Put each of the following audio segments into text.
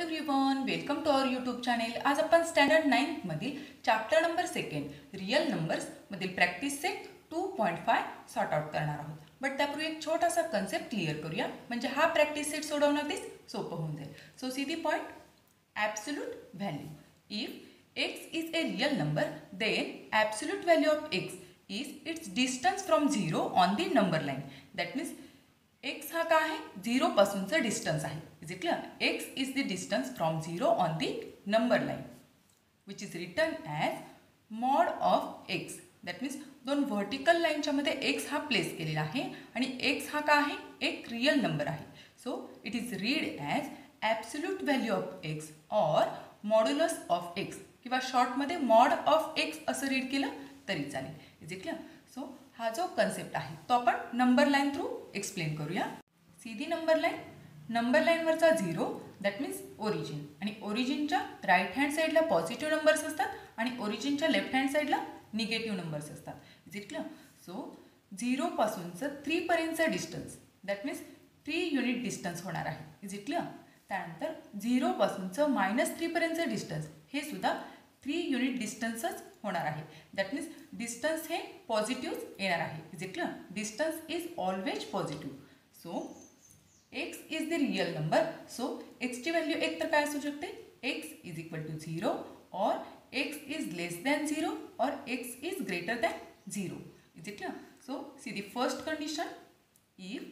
Everyone, welcome to our YouTube channel. आज आपण standard 9th मधील चॅप्टर नंबर 2 रियल नंबर्स मधील प्रॅक्टिस सेट 2.5 सॉर्ट आउट करणार आहोत. बट त्यापूर्वी एक छोटासा कन्सेप्ट क्लिअर करूया, म्हणजे हा प्रॅक्टिस सेट सोडवणं अगदीच सोपं होऊन जाईल. So see the point. Absolute value. If x is a real number then absolute value of x is its distance from 0 on the number line. That means x हा काय आहे, 0 पासूनचं डिस्टन्स आहे. Is it clear? x is the distance from 0 on the number line which is written as mod of x. That means दोन vertical लाईनच्या मध्ये x हा place केलेला आहे आणि x हा काय आहे, एक रियल नंबर आहे. So it is read as absolute value of x or modulus of x किंवा शॉर्टमध्ये मॉड ऑफ x असं रीड केलं तरी चालेल. Is it clear? सो हा जो कन्सेप्ट आहे तो आपण नंबर लाईन थ्रू एक्सप्लेन करूया. सीधी नंबर लाईन, नंबर लाईनवरचा 0 दॅट मीन्स ओरिजिन, आणि ओरिजिनच्या राईट हँड साईडला पॉझिटिव्ह नंबर्स असतात आणि ओरिजिनच्या लेफ्ट हँड साईडला निगेटिव्ह नंबर्स असतात. Is it clear? सो 0 पासूनचं 3 पर्यंतचं distance that means 3 unit distance होणार आहे. Is it clear? त्यानंतर 0 पासूनचं -3 पर्यंतचं डिस्टन्स हे सुद्धा 3 युनिट डिस्टन्सच होणार आहे. दॅट मीन्स डिस्टन्स हे पॉझिटिव्ह येणार आहे. Is it clear? Distance is always positive. So x is the real number. So एक्सची व्हॅल्यू एक तर काय असू शकते, x इज इक्वल टू 0 और x इज लेस दॅन 0 और x is greater than 0. Is it clear? So see the first condition. If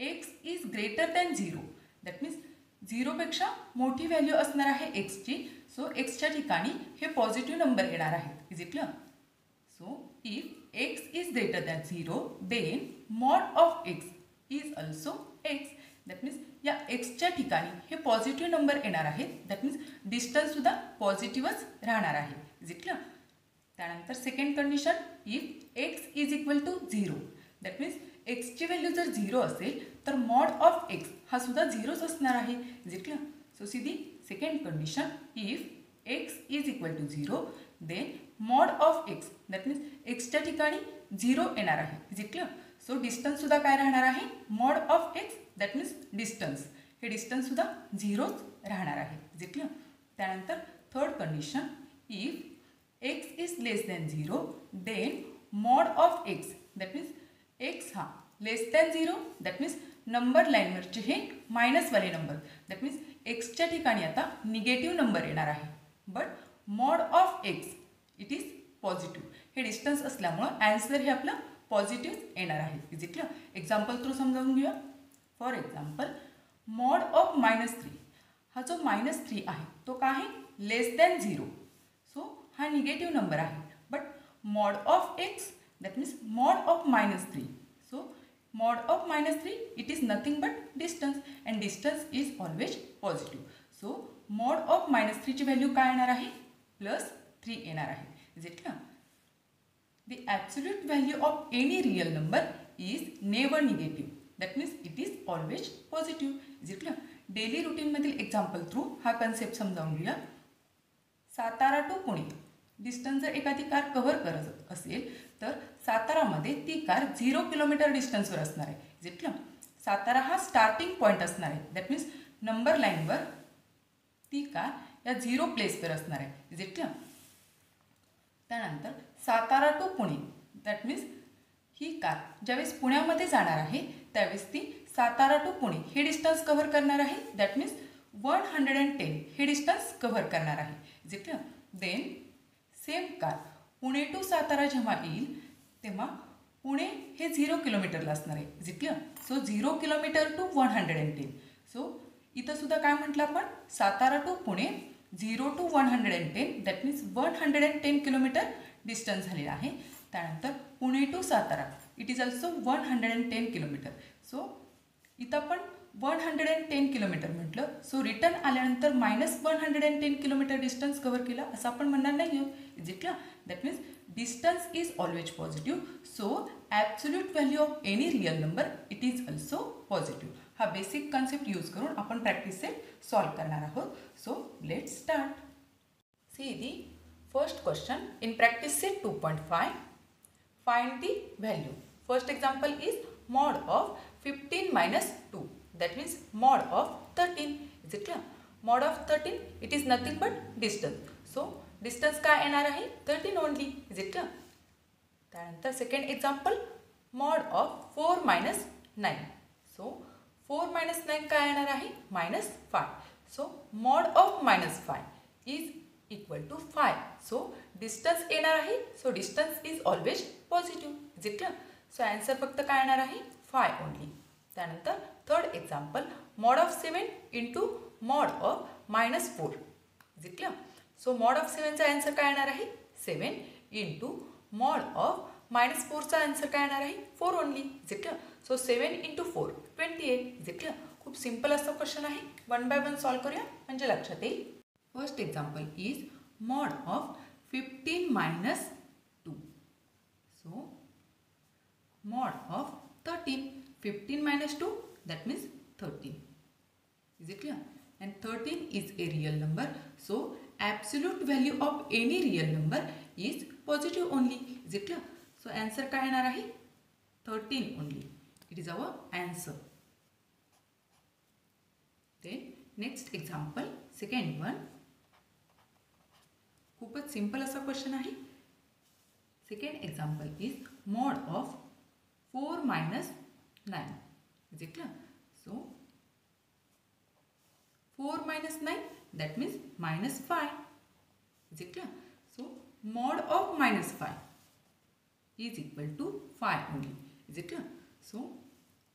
x is greater than 0 that means 0 पेक्षा मोठी व्हॅल्यू असणार आहे एक्सची. सो एक्सच्या ठिकाणी हे पॉझिटिव्ह नंबर येणार आहे. Is it clear? So if x is greater than 0 then mod of x is also x. That means या एक्सच्या ठिकाणी हे पॉझिटिव्ह नंबर येणार आहेत. दॅट मीन्स डिस्टन्स सुद्धा पॉझिटिव्हच राहणार आहे. Is it clear? त्यानंतर second condition. If x is equal to 0 that means एक्सची व्हॅल्यू जर 0 असेल तर मॉड ऑफ एक्स हा सुद्धा 0च असणार आहे. Is it clear? So see the second condition. If x is equal to 0 then mod of x that means एक्सच्या ठिकाणी 0 येणार आहे. Is it clear? So distance सुद्धा काय राहणार आहे, mod of x that means distance, हे डिस्टन्स सुद्धा 0च राहणार आहे. Is it clear? त्यानंतर third condition. If x is less than 0 then mod of x that means x हा लेस दॅन 0 दॅट मीन्स नंबर लाईनवरचे हे मायनसवाले नंबर दॅट मीन्स एक्सच्या ठिकाणी आता निगेटिव्ह नंबर येणार आहे. But mod of x it is positive, हे डिस्टन्स असल्यामुळं ॲन्सर हे आपलं पॉझिटिव्ह येणार आहे. Is it clear? Example through समजावून घेऊया. फॉर एक्झाम्पल मॉड ऑफ -3, हा जो -3 आहे तो काय आहे, लेस दॅन 0. सो हा निगेटिव्ह नंबर आहे. But mod of x that means mod of -3. So mod of -3 it is nothing but distance and distance is always positive. So mod of -3ची value काय येणार आहे, +3 येणार आहे. Is it clear? The absolute value of any real number is never negative. That means it is always positive. Is it clear? Daily रूटीनमधील example through हा concept समजावून घेऊया. सातारा टू पुणे डिस्टन्स जर एखादी कार कव्हर करत असेल तर सातारामध्ये ती कार 0 किलोमीटर डिस्टन्सवर असणार आहे. Is it clear? सातारा हा स्टार्टिंग पॉईंट असणार आहे. दॅट मीन्स नंबर लाईनवर ती कार या 0 प्लेसवर असणार आहे. Is it clear? त्यानंतर Satara to Pune that means ही कार ज्यावेळेस पुण्यामध्ये जाणार आहे त्यावेळेस ती सातारा टू पुणे हे डिस्टन्स कव्हर करणार आहे. दॅट मीन्स 110 हे डिस्टन्स कव्हर करणार आहे. Is it clear? Then same car Pune to Satara जेव्हा येईल तेव्हा पुणे हे 0 किलोमीटरला असणार आहे. Is it clear? So 0 kilometre to 110. So इथं सुद्धा काय म्हटलं आपण, Satara to Pune 0 to 110 that means 110 kilometre distance झालेला आहे. त्यानंतर Pune to Satara it is also 110 kilometre. So इथं आपण 110 किलोमीटर म्हटलं. सो रिटर्न आल्यानंतर -110 किलोमीटर डिस्टन्स कव्हर केला असं आपण म्हणणार नाही आहोत. Is it clear? That means distance is always positive. So absolute value of any real number it is also positive. हा बेसिक कन्सेप्ट यूज करून आपण प्रॅक्टिस सेट सॉल्व करणार आहोत. So let's start. See the first question in practice set 2.5. Find the value. First example is mod of 15 - 2 that means mod of 13. Is it clear? Mod of 13 it is nothing but distance. So distance काय येणार आहे 13 only. Is it clear. त्यानंतर second example mod of 4 minus 9. So 4 minus 9 काय येणार आहे -5. So mod of -5 is equal to 5. So distance येणार आहे. So distance is always positive. Is it clear. So answer फक्त काय येणार आहे 5 ओनली. त्यानंतर third example mod of 7 into mod of -4. Is it clear. So mod of 7चा answer काय येणार आहे 7 इंटू मॉड ऑफ -4चा आन्सर काय येणार आहे 4 only. Is it clear. So 7 into 4 28. Is it clear. खूप सिम्पल असा क्वेश्चन आहे. 1 बाय 1 सॉल्व करूया म्हणजे लक्षात येईल. First example is mod of 15 minus 2. So mod of 13. 15 minus 2 that means 13. Is it clear? And 13 is a real number. So absolute value of any real number is positive only. Is it clear? So answer काय येणार आहे 13 only. It is our answer. Then next example second one. खूपच simple असा question आहे. Second example is mod of 4 minus 9. Is it clear? So 4 minus 9 that means -5. Is it clear? So mod of -5 is equal to 5 only. Is it clear? So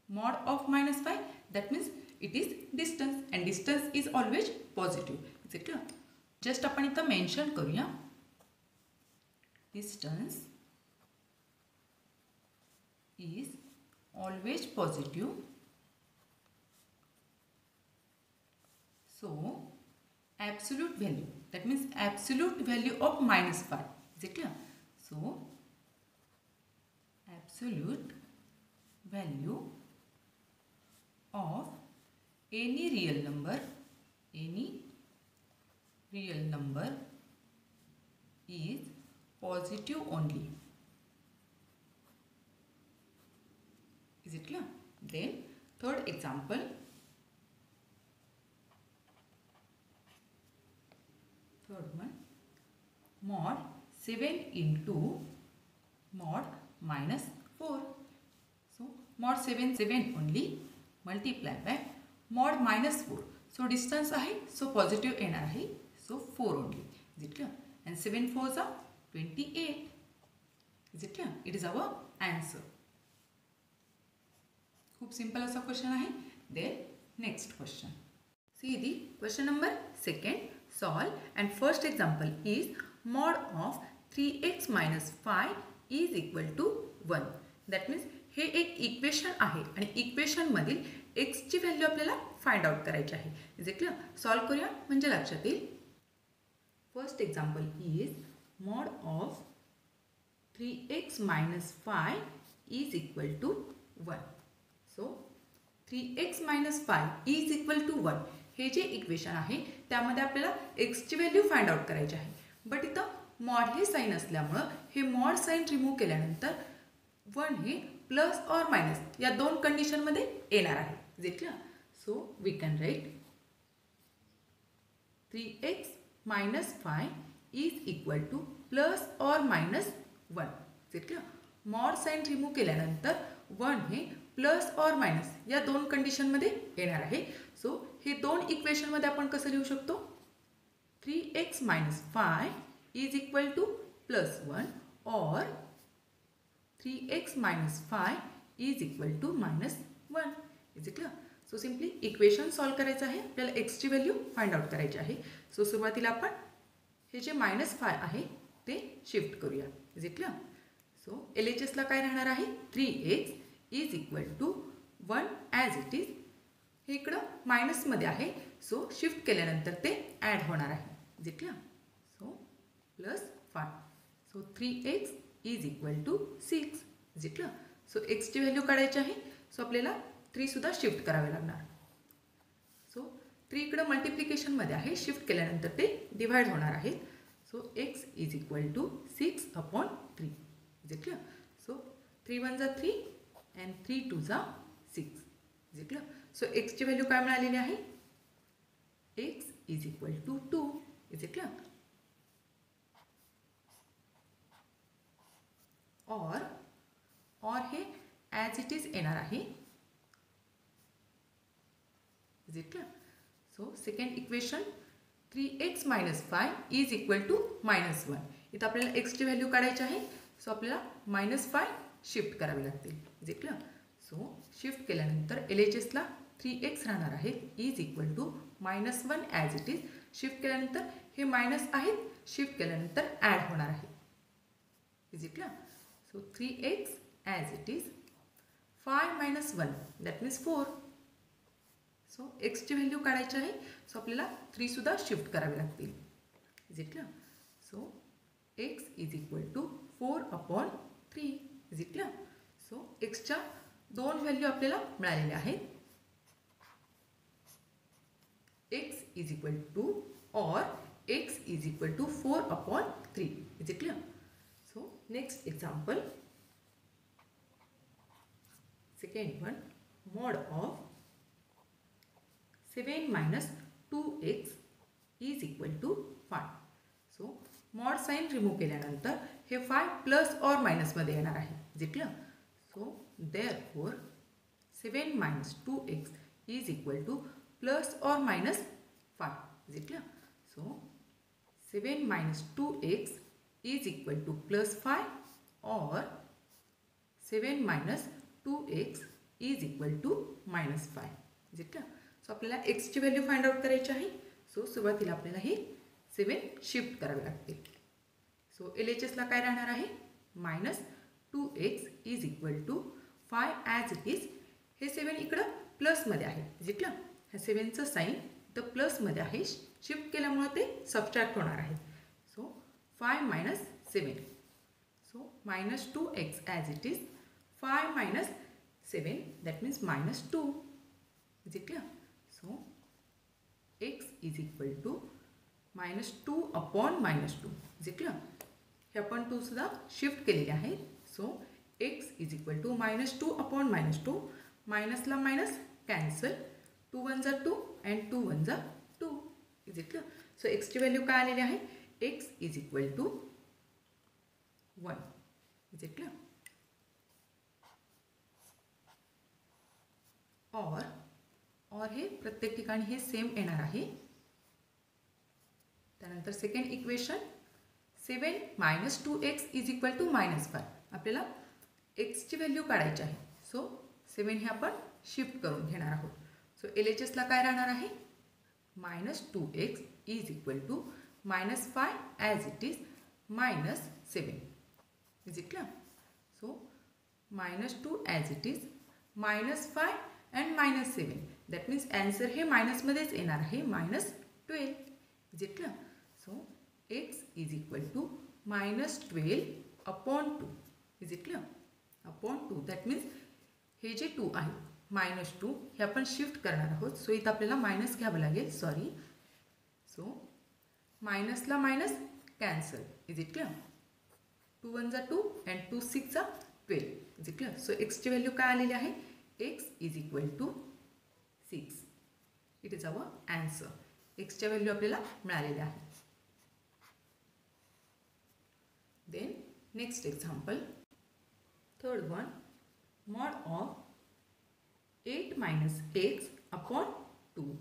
mod of -5 that means it is distance and distance is always positive. Is it clear? Just आपण इथं mention करूया distance is always positive. So absolute value that means absolute value of -5. Is it clear? So absolute value of any real number is positive only. Is it clear? Then third example third one mod 7 into mod -4. So mod 7 only multiply by mod -4. So distance आहे so positive येणार आहे so 4 only. Is it clear? And 7 4s are 28. Is it clear? It is our answer. खूप simple असा question आहे. Then next question. See the question number second solve and first example is mod of 3x minus 5 is equal to 1. That means हे एक equation आहे आणि इक्वेशनमधील एक्सची value आपल्याला फाइंड आउट करायची आहे. Is it clear? सॉल्व करूया म्हणजे लक्षात येईल. First example is mod of 3x minus 5 is equal to 1. So 3x minus 5 is equal to 1 हे जे इक्वेशन आहे त्यामध्ये आपल्याला एक्सची व्हॅल्यू फाइंड आउट करायची आहे. बट इथं मॉड हे साईन असल्यामुळं हे मॉड साईन रिमूव्ह केल्यानंतर 1 हे प्लस ऑर मायनस या दोन कंडिशनमध्ये येणार आहे. Is it clear? So we can write 3x minus 5 is equal to plus or minus 1. Is it clear? Mod sign remove केल्यानंतर 1 हे प्लस ऑर मायनस या दोन कंडिशनमध्ये येणार आहे. सो हे दोन इक्वेशनमध्ये आपण कसं लिहू शकतो 3x minus 5 is equal to plus 1 और 3x minus 5 is equal to minus 1. Is it clear? So simply equation solve करायचं आहे. आपल्याला एक्सची व्हॅल्यू फाइंड आउट करायची आहे. सो सुरुवातीला आपण हे जे -5 आहे ते शिफ्ट करूया. Is it clear? सो LHSला काय राहणार आहे 3x is equal to 1 as it is. हे इकडं मायनसमध्ये आहे सो शिफ्ट केल्यानंतर ते ॲड होणार आहे. Is it clear? So plus 5. So 3x is equal to 6. Is it clear? So एक्सची व्हॅल्यू काढायची आहे. सो आपल्याला 3 सुद्धा शिफ्ट करावे लागणार. सो 3 इकडं मल्टिप्लिकेशनमध्ये आहे शिफ्ट केल्यानंतर ते डिवाइड होणार आहेत. So x is equal to 6/3. Is it clear? So 3 1 जा 3 and 3 2 जा 6. Is it clear? सो एक्सची व्हॅल्यू काय मिळालेली आहे x is equal to 2. Is it clear? और हे ॲज इट इज येणार आहे. Is it clear? So second equation 3x minus 5 is equal to -1. इथं आपल्याला एक्सची व्हॅल्यू काढायची आहे. सो आपल्याला -5 शिफ्ट करावी लागतील. Is it clear? So shift केल्यानंतर LHSला 3x राहणार आहे is equal to -1 as it is. Shift केल्यानंतर हे मायनस आहेत, शिफ्ट केल्यानंतर ॲड होणार आहे. Is it clear? So 3x as it is 5 minus 1 that means 4. So एक्सची व्हॅल्यू काढायची आहे. सो आपल्याला 3 सुद्धा शिफ्ट करावे लागतील. Is it clear? So x is equal to 4/3. Is it clear? So एक्सच्या 2 व्हॅल्यू आपल्याला मिळालेल्या आहेत. x इज इक्वल टू और x is equal to 4/3. Is it clear? So next example, second one, mod of 7 minus 2x is equal to 5. So mod sign remove केल्यानंतर हे 5 plus or minus मध्ये येणार आहे. Is it clear? So therefore 7 minus 2x is equal to plus or minus 5. Is it clear? So 7 minus 2x is equal to plus 5 or 7 minus 2x is equal to minus 5. Is it clear? So आपल्याला एक्सची value find out करायची आहे. So सुरुवातीला आपल्याला हे 7 shift करावे लागतील. So LHSला काय राहणार आहे? -2x is equal to 5 as it is. हे 7 इकडं प्लसमध्ये आहे. Is it clear? ह्या 7चं साईन इथं प्लसमध्ये आहे. शिफ्ट केल्यामुळे ते सबट्रॅक्ट होणार आहे. So 5 minus 7. So -2x as it is 5 minus 7 that means -2. Is it clear? So x is equal to -2/-2. Is it clear? हे आपण 2 सुद्धा शिफ्ट केलेले आहे. So x is equal to -2/-2. मायनसला मायनस कॅन्सल. 2 1 जा 2 अँड 2 1 जा 2. Is it clear? सो एक्सची value काय आलेली आहे? x is equal to 1. Is it clear? और हे प्रत्येक ठिकाणी हे सेम येणार आहे. त्यानंतर second equation 7 minus 2x is equal to -5. आपल्याला एक्सची व्हॅल्यू काढायची आहे. सो 7 हे आपण शिफ्ट करून घेणार आहोत. सो LHSला काय राहणार आहे? -2x is equal to -5 as it is -7. Is it clear? So -2 as it is -5 and -7. That means answer हे मायनसमध्येच येणार आहे. -12. Is it clear? So x is equal to -12/2. Is it clear? /2. That means हे जे 2 आहे -2 हे आपण shift करणार आहोत. सो इथं आपल्याला मायनस घ्यावं लागेल. सॉरी. सो मायनसला minus cancel. Is it clear? 2 1 जा 2 अँड 2 6 जा 12. Is it clear? सो एक्सची व्हॅल्यू काय आलेली आहे? x is equal to 6. It is our answer. एक्सच्या व्हॅल्यू आपल्याला मिळालेल्या आहे. Then next example, third one, mod of 8 minus x/2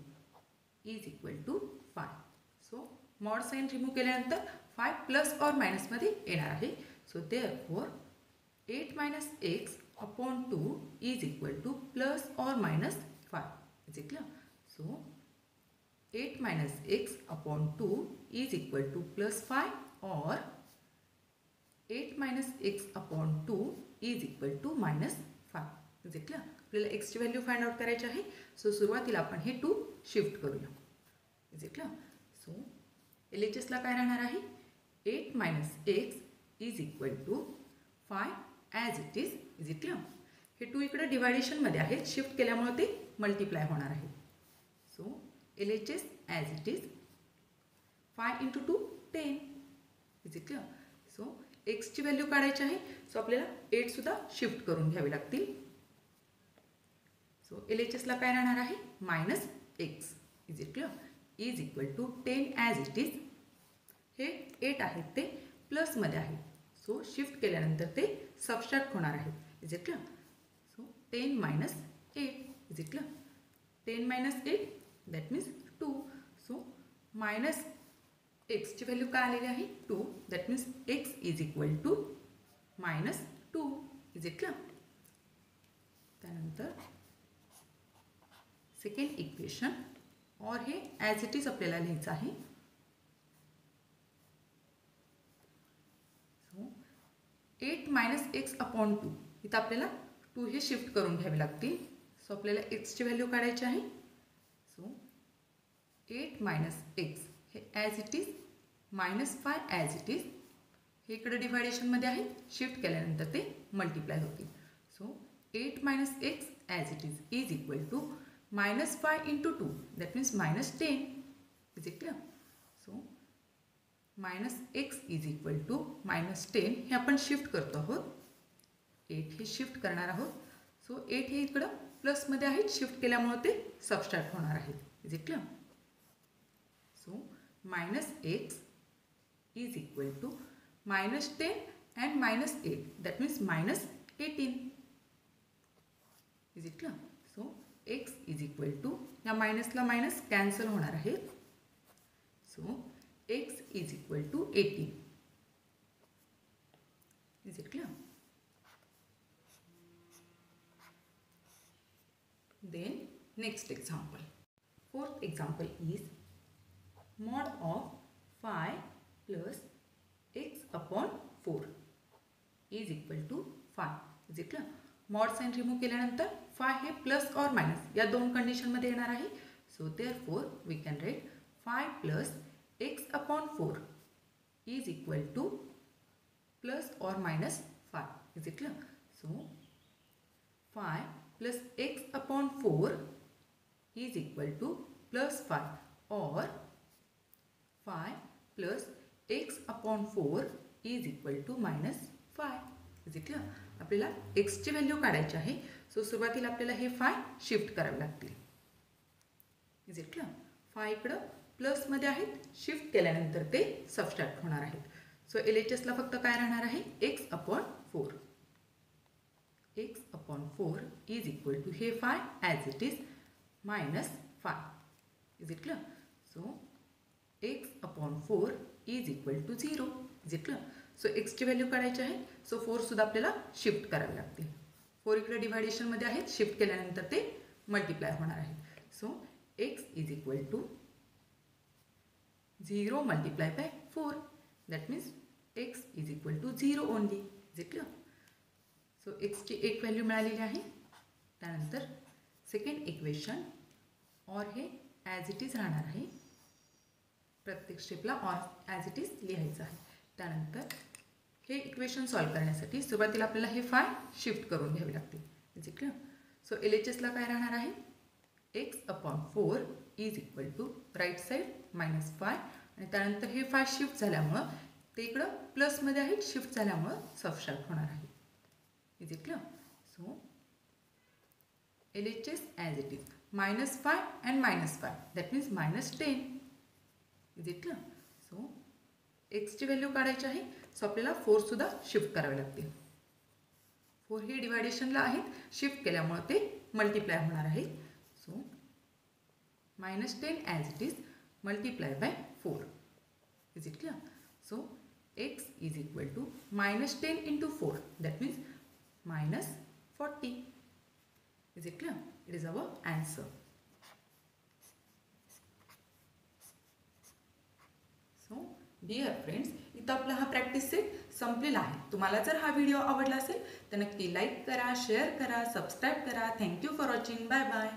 is equal to 5. So mod sign remove केल्यानंतर 5 प्लस और मायनसमध्ये येणार आहे. So therefore 8 minus x/2 is equal to plus or minus 5. Is it clear? So 8 minus x/2 is equal to plus 5 or 8 minus x/2 is equal to minus 5. Is it clear? आपल्याला x ची value find out करायची आहे. So सुरुवातीला आपण हे 2 shift करूया. Is it clear? So LHSला काय राहणार आहे? 8 minus x is equal to 5 as it is. Is it clear? हे 2 इकडे डिवायडेशनमध्ये आहेत. शिफ्ट केल्यामुळे ते मल्टिप्लाय होणार आहे. So LHS as it is 5 × 2 10. Is it clear? So एक्सची व्हॅल्यू काढायची आहे. सो आपल्याला 8 सुद्धा शिफ्ट करून घ्यावे लागतील. सो LHSला काय राहणार आहे? -x. Is it clear? Is equal to 10 as it is. हे 8 आहेत ते प्लसमध्ये आहेत, सो शिफ्ट केल्यानंतर ते सबस्ट्रॅक्ट होणार आहेत. Is it clear? So 10 minus 8. Is it clear? 10 minus 8 that means 2. So minus एक्सची व्हॅल्यू काय आलेली आहे? 2. That means x is equal to minus 2. Is it clear? त्यानंतर सेकंड इक्वेशन और हे ॲज इट इज आपल्याला लिहायचं आहे. So 8 minus x upon 2. इथं आपल्याला 2 हे शिफ्ट करून घ्यावे लागतील. सो आपल्याला एक्सची व्हॅल्यू काढायची आहे. सो 8 मायनस एक्स हे as it is minus 5 as it is. हे इकडे डिवायडेशनमध्ये आहे, शिफ्ट केल्यानंतर ते मल्टिप्लाय होतील. So 8 minus x as it is equal to minus 5 into 2 that means minus 10. Is it clear? So minus x is equal to minus 10 हे आपण shift करतो आहोत. 8 हे शिफ्ट करणार आहोत. सो 8 हे इकडं प्लसमध्ये आहेत, शिफ्ट केल्यामुळे ते सबस्ट्रॅक्ट होणार आहेत. Is it clear? So minus x is equal to minus 10 and minus 8 that means minus 18. Is it clear? So x is equal to या मायनसला मायनस कॅन्सल होणार आहेत. So x is equal to 18. Is it clear? Then next example. Fourth example is mod of 5 plus x upon 4 is equal to 5. Is it clear? Mod sign remove केल्यानंतर 5 हे plus or minus या दोन कंडिशनमध्ये येणार आहे. So therefore we can write 5 plus x upon 4 is equal to plus or minus 5. Is it clear? So 5 plus x upon 4 is equal to plus 5 or 5 plus x upon 4 is equal to minus 5. Is it clear? आपल्याला एक्सची value काढायची आहे. So सुरुवातीला आपल्याला हे 5 shift करावे लागतील. Is it clear? 5 इकडं प्लसमध्ये आहेत, शिफ्ट केल्यानंतर ते सबस्ट्रॅक्ट होणार आहेत. सो LHSला फक्त काय राहणार आहे? x upon 4. x upon 4 is equal to हे 5 as it is minus 5. Is it clear? So x upon 4 is equal to 0. Is it clear? So x ची व्हॅल्यू काढायची आहे. सो 4 सुद्धा आपल्याला शिफ्ट करावे लागतील. 4 इकडे डिवायडेशनमध्ये आहेत, शिफ्ट केल्यानंतर ते मल्टिप्लाय होणार आहेत. So x is equal to 0 multiplied by 4. That means x is equal to 0 only. Is it clear? So एक्सची एक व्हॅल्यू मिळालेली आहे. त्यानंतर सेकंड इक्वेशन और हे ॲज इट इज राहणार आहे. प्रत्येक स्टेपला ऑर ॲज इट इज लिहायचं आहे. त्यानंतर हे इक्वेशन सॉल्व करण्यासाठी सुरुवातीला आपल्याला हे 5 शिफ्ट करून घ्यावे लागतील. Is it clear? सो LHSला काय राहणार आहे? X upon 4 is equal to right side minus 5 आणि त्यानंतर हे 5 शिफ्ट झाल्यामुळं ते इकडं प्लसमध्ये आहेत, शिफ्ट झाल्यामुळं सबस्ट्रॅक्ट होणार आहे. Is it clear? So LHS as it is minus 5 and minus 5 that means minus 10. Is it clear? So x ची व्हॅल्यू काढायची आहे. सो आपल्याला 4 सुद्धा शिफ्ट करावे लागतील. 4 हे डिवायडेशनला आहेत, शिफ्ट केल्यामुळे ते मल्टिप्लाय होणार आहे. So minus 10 as it is multiplied by 4. Is it clear? So x is equal to minus 10 into 4 that means minus 40. Is it clear? It is our answer. So dear friends, इथं आपला हा practice set संपलेला आहे. तुम्हाला जर हा video आवडला असेल तर नक्की लाईक करा, शेअर करा, सबस्क्राईब करा. Thank you for watching. Bye bye.